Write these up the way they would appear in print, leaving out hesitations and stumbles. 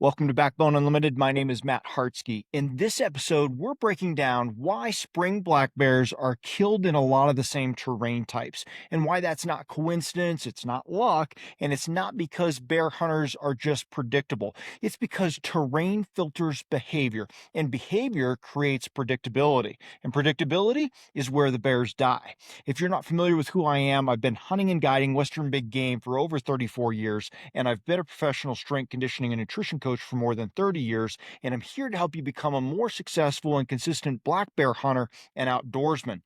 Welcome to Backbone Unlimited. My name is Matt Hartsky. In this episode, we're breaking down why spring black bears are killed in a lot of the same terrain types and why that's not coincidence, it's not luck, and it's not because bear hunters are just predictable. It's because terrain filters behavior, and behavior creates predictability. And predictability is where the bears die. If you're not familiar with who I am, I've been hunting and guiding Western big game for over 34 years, and I've been a professional strength conditioning and nutrition coach for more than 30 years, and I'm here to help you become a more successful and consistent black bear hunter and outdoorsman.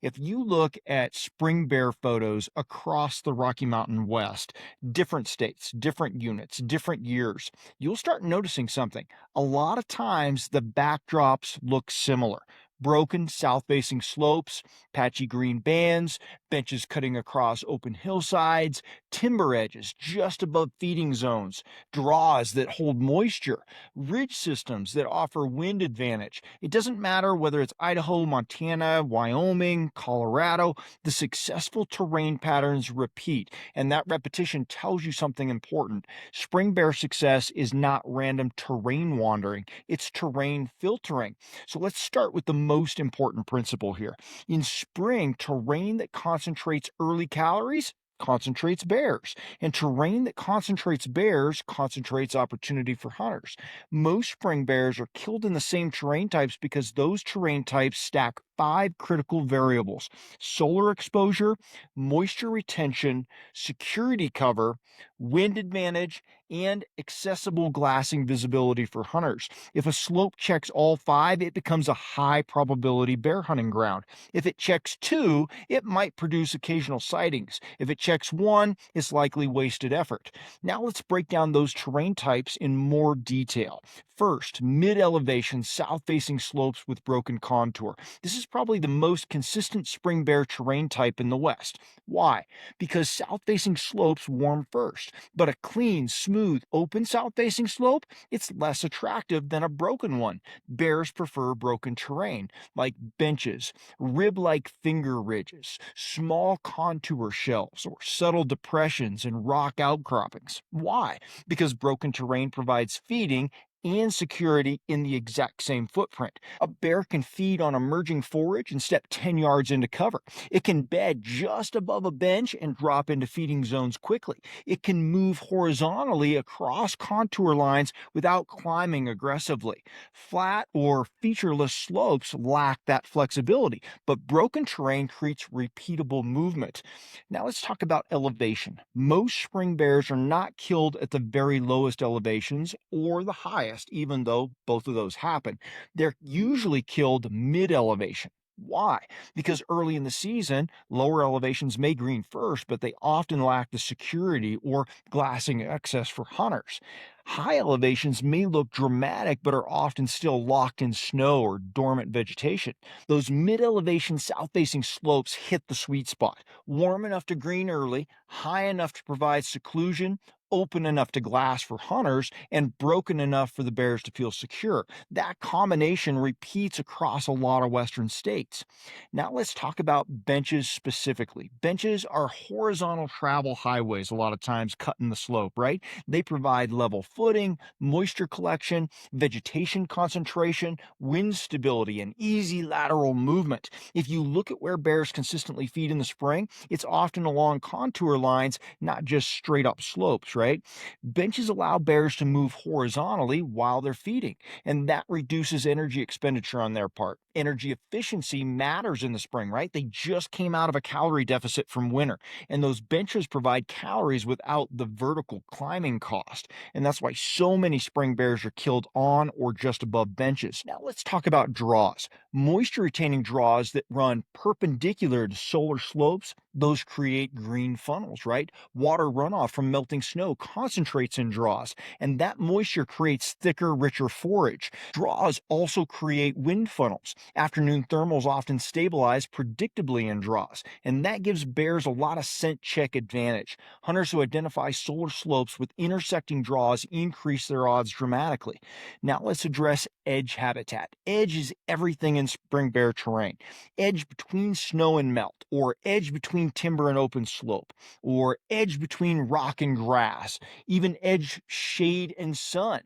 If you look at spring bear photos across the Rocky Mountain West, different states, different units, different years, you'll start noticing something. A lot of times the backdrops look similar. Broken south facing slopes, patchy green bands, benches cutting across open hillsides, timber edges just above feeding zones, draws that hold moisture, ridge systems that offer wind advantage. It doesn't matter whether it's Idaho, Montana, Wyoming, Colorado, the successful terrain patterns repeat, and that repetition tells you something important. Spring bear success is not random terrain wandering, it's terrain filtering. So let's start with the most important principle here. In spring, terrain that concentrates early calories concentrates bears, and terrain that concentrates bears concentrates opportunity for hunters. Most spring bears are killed in the same terrain types because those terrain types stack five critical variables: solar exposure, moisture retention, security cover, wind advantage, and accessible glassing visibility for hunters. If a slope checks all five, it becomes a high probability bear hunting ground. If it checks two, it might produce occasional sightings. If it checks one, it's likely wasted effort. Now let's break down those terrain types in more detail. First, mid-elevation, south-facing slopes with broken contour. This is probably the most consistent spring bear terrain type in the West. Why? Because south-facing slopes warm first, but a clean, smooth, open south-facing slope, it's less attractive than a broken one. Bears prefer broken terrain, like benches, rib-like finger ridges, small contour shelves, or subtle depressions and rock outcroppings. Why? Because broken terrain provides feeding and security in the exact same footprint. A bear can feed on emerging forage and step 10 yards into cover. It can bed just above a bench and drop into feeding zones quickly. It can move horizontally across contour lines without climbing aggressively. Flat or featureless slopes lack that flexibility, but broken terrain creates repeatable movement. Now let's talk about elevation. Most spring bears are not killed at the very lowest elevations or the highest, even though both of those happen. They're usually killed mid elevation. Why? Because early in the season, lower elevations may green first, but they often lack the security or glassing access for hunters. High elevations may look dramatic, but are often still locked in snow or dormant vegetation. Those mid elevation south facing slopes hit the sweet spot, warm enough to green early, high enough to provide seclusion, open enough to glass for hunters, and broken enough for the bears to feel secure. That combination repeats across a lot of western states. Now let's talk about benches specifically. Benches are horizontal travel highways, a lot of times cutting the slope, right? They provide level footing, moisture collection, vegetation concentration, wind stability, and easy lateral movement. If you look at where bears consistently feed in the spring, it's often along contour lines, not just straight up slopes, right? Benches allow bears to move horizontally while they're feeding, and that reduces energy expenditure on their part. Energy efficiency matters in the spring, right? They just came out of a calorie deficit from winter, and those benches provide calories without the vertical climbing cost. And that's why so many spring bears are killed on or just above benches. Now let's talk about draws. Moisture retaining draws that run perpendicular to solar slopes, those create green funnels, right? Water runoff from melting snow concentrates in draws, and that moisture creates thicker, richer forage. Draws also create wind funnels. Afternoon thermals often stabilize predictably in draws, and that gives bears a lot of scent check advantage. Hunters who identify solar slopes with intersecting draws increase their odds dramatically. Now let's address edge habitat. Edge is everything in spring bear terrain. Edge between snow and melt, or edge between timber and open slope, or edge between rock and grass, even edge shade and sun.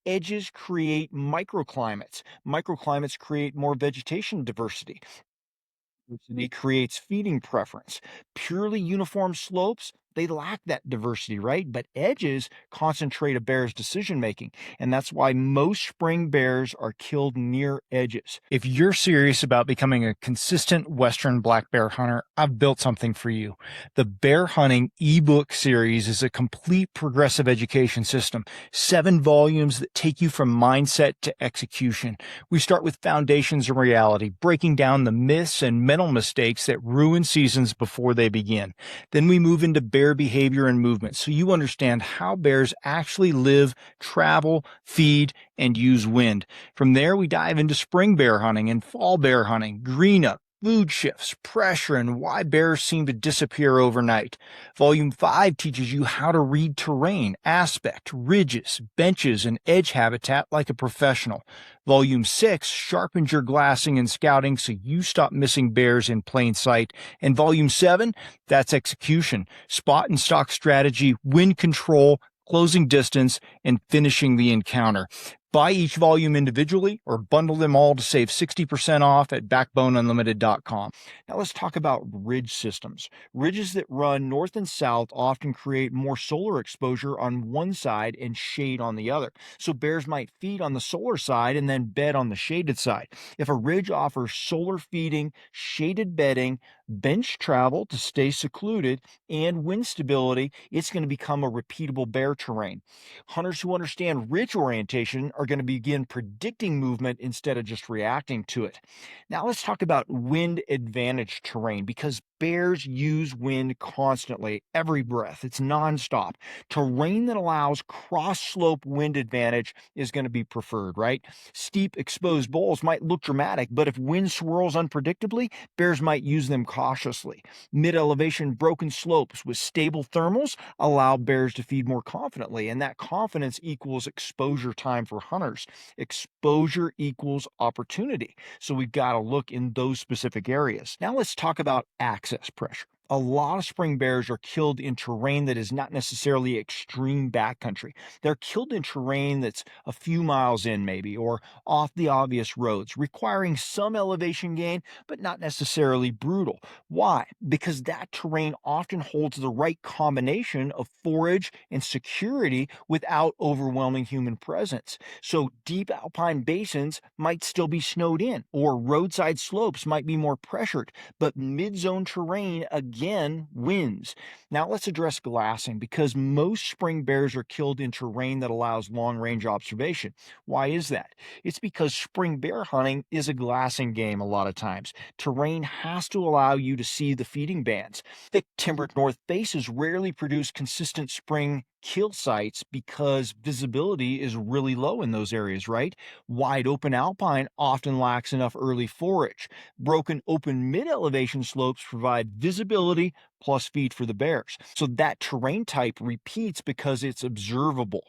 Edges create microclimates. Microclimates create more vegetation diversity. Diversity creates feeding preference. Purely uniform slopes, they lack that diversity, right? But edges concentrate a bear's decision making. And that's why most spring bears are killed near edges. If you're serious about becoming a consistent Western black bear hunter, I've built something for you. The Bear Hunting ebook series is a complete progressive education system, 7 volumes that take you from mindset to execution. We start with foundations and reality, breaking down the myths and mental mistakes that ruin seasons before they begin. Then we move into bear behavior and movement so you understand how bears actually live, travel, feed, and use wind. From there, we dive into spring bear hunting and fall bear hunting, green up, food shifts, pressure, and why bears seem to disappear overnight. Volume 5 teaches you how to read terrain, aspect, ridges, benches, and edge habitat like a professional. Volume 6 sharpens your glassing and scouting so you stop missing bears in plain sight. And Volume 7, that's execution, spot and stock strategy, wind control, closing distance, and finishing the encounter. Buy each volume individually or bundle them all to save 60% off at backboneunlimited.com. Now let's talk about ridge systems. Ridges that run north and south often create more solar exposure on one side and shade on the other. So bears might feed on the solar side and then bed on the shaded side. If a ridge offers solar feeding, shaded bedding, bench travel to stay secluded, and wind stability, it's going to become a repeatable bear terrain. Hunters who understand ridge orientation are going to begin predicting movement instead of just reacting to it. Now let's talk about wind advantage terrain because bears use wind constantly, every breath. It's nonstop. Terrain that allows cross slope wind advantage is going to be preferred, right? Steep exposed bowls might look dramatic, but if wind swirls unpredictably, bears might use them cautiously. Mid elevation broken slopes with stable thermals allow bears to feed more confidently, and that confidence equals exposure time for hunters. Exposure equals opportunity. So we've got to look in those specific areas. Now let's talk about access pressure. A lot of spring bears are killed in terrain that is not necessarily extreme backcountry. They're killed in terrain that's a few miles in, maybe, or off the obvious roads, requiring some elevation gain, but not necessarily brutal. Why? Because that terrain often holds the right combination of forage and security without overwhelming human presence. So deep alpine basins might still be snowed in, or roadside slopes might be more pressured, but mid-zone terrain again wins. Now let's address glassing because most spring bears are killed in terrain that allows long-range observation. Why is that? It's because spring bear hunting is a glassing game a lot of times. Terrain has to allow you to see the feeding bands. Thick timbered north faces rarely produce consistent spring kill sites because visibility is really low in those areas, right? Wide open alpine often lacks enough early forage. Broken open mid elevation slopes provide visibility plus feed for the bears. So that terrain type repeats because it's observable.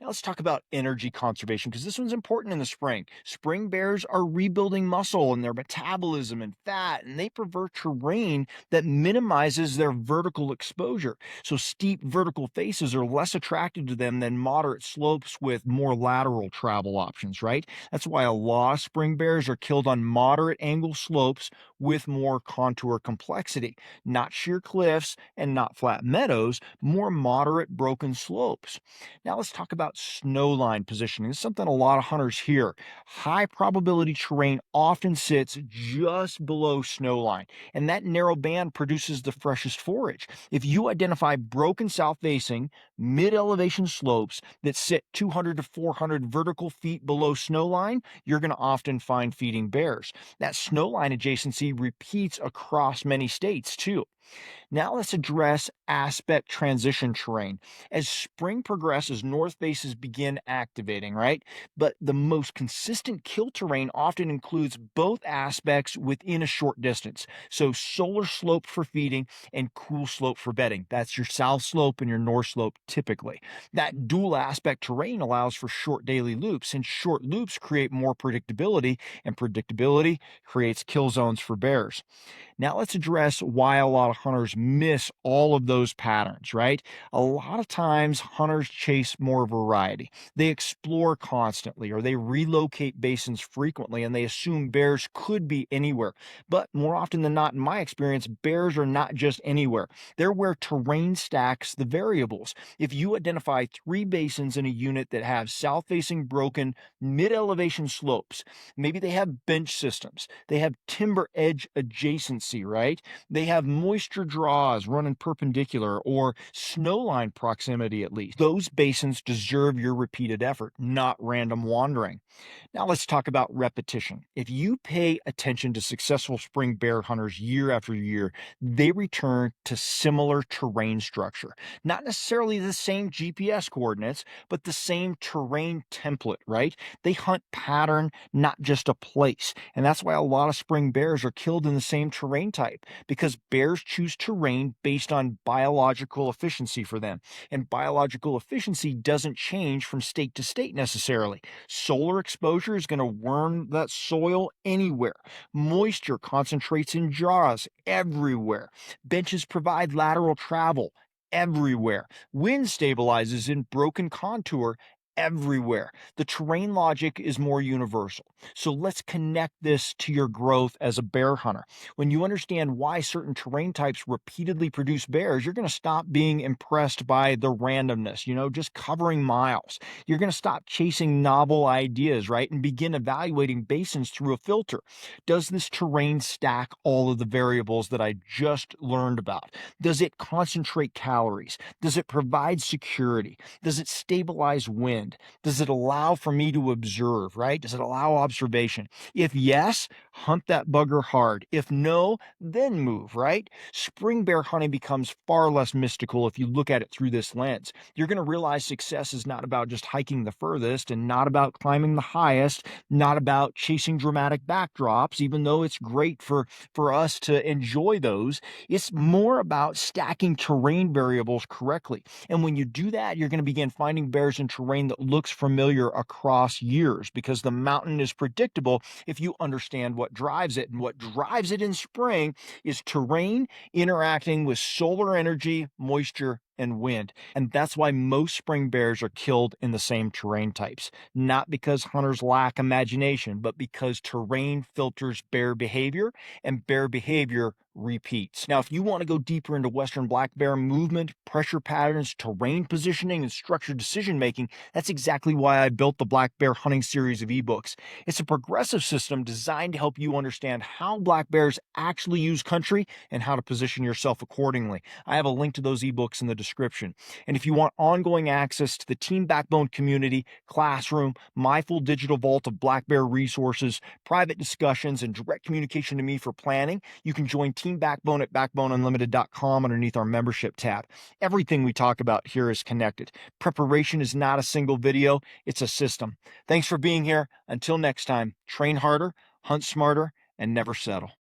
Now let's talk about energy conservation because this one's important in the spring. Spring bears are rebuilding muscle and their metabolism and fat, and they prefer terrain that minimizes their vertical exposure. So steep vertical faces are less attractive to them than moderate slopes with more lateral travel options, right? That's why a lot of spring bears are killed on moderate angle slopes with more contour complexity, not sheer cliffs and not flat meadows, more moderate broken slopes. Now let's talk about snowline positioning. This is something a lot of hunters hear. High probability terrain often sits just below snowline, and that narrow band produces the freshest forage. If you identify broken south facing, mid elevation slopes that sit 200 to 400 vertical feet below snowline, you're going to often find feeding bears. That snowline adjacency repeats across many states too. Now let's address aspect transition terrain. As spring progresses, north faces begin activating, right? But the most consistent kill terrain often includes both aspects within a short distance. So solar slope for feeding and cool slope for bedding. That's your south slope and your north slope typically. That dual aspect terrain allows for short daily loops, and short loops create more predictability, and predictability creates kill zones for bears. Now let's address why a lot of hunters miss all of those patterns, right? A lot of times, hunters chase more variety. They explore constantly or they relocate basins frequently and they assume bears could be anywhere. But more often than not, in my experience, bears are not just anywhere. They're where terrain stacks the variables. If you identify 3 basins in a unit that have south facing broken mid elevation slopes, maybe they have bench systems, they have timber edge adjacency, right? They have moisture draws running perpendicular or snowline proximity at least. Those basins deserve your repeated effort, not random wandering. Now let's talk about repetition. If you pay attention to successful spring bear hunters year after year, they return to similar terrain structure. Not necessarily the same GPS coordinates, but the same terrain template, right? They hunt pattern, not just a place. And that's why a lot of spring bears are killed in the same terrain type, because bears choose terrain based on biological efficiency for them. And biological efficiency doesn't change from state to state necessarily. Solar exposure is going to worm that soil anywhere. Moisture concentrates in jars everywhere. Benches provide lateral travel everywhere. Wind stabilizes in broken contour everywhere. The terrain logic is more universal. So let's connect this to your growth as a bear hunter. When you understand why certain terrain types repeatedly produce bears, you're going to stop being impressed by the randomness, just covering miles. You're going to stop chasing novel ideas, right? And begin evaluating basins through a filter. Does this terrain stack all of the variables that I just learned about? Does it concentrate calories? Does it provide security? Does it stabilize wind? Does it allow for me to observe, right? Does it allow observation? If yes, hunt that bugger hard. If no, then move, right? Spring bear hunting becomes far less mystical if you look at it through this lens. You're going to realize success is not about just hiking the furthest and not about climbing the highest, not about chasing dramatic backdrops, even though it's great for us to enjoy those. It's more about stacking terrain variables correctly. And when you do that, you're going to begin finding bears in terrain that looks familiar across years, because the mountain is predictable if you understand what drives it. And what drives it in spring is terrain interacting with solar energy, moisture, and wind. And that's why most spring bears are killed in the same terrain types. Not because hunters lack imagination, but because terrain filters bear behavior and bear behavior repeats. Now, if you want to go deeper into Western black bear movement, pressure patterns, terrain positioning, and structured decision making, that's exactly why I built the Black Bear Hunting series of ebooks. It's a progressive system designed to help you understand how black bears actually use country and how to position yourself accordingly. I have a link to those ebooks in the description. And if you want ongoing access to the Team Backbone community, classroom, my full digital vault of black bear resources, private discussions, and direct communication to me for planning, you can join Team Backbone at backboneunlimited.com underneath our membership tab. Everything we talk about here is connected. Preparation is not a single video, it's a system. Thanks for being here. Until next time, train harder, hunt smarter, and never settle.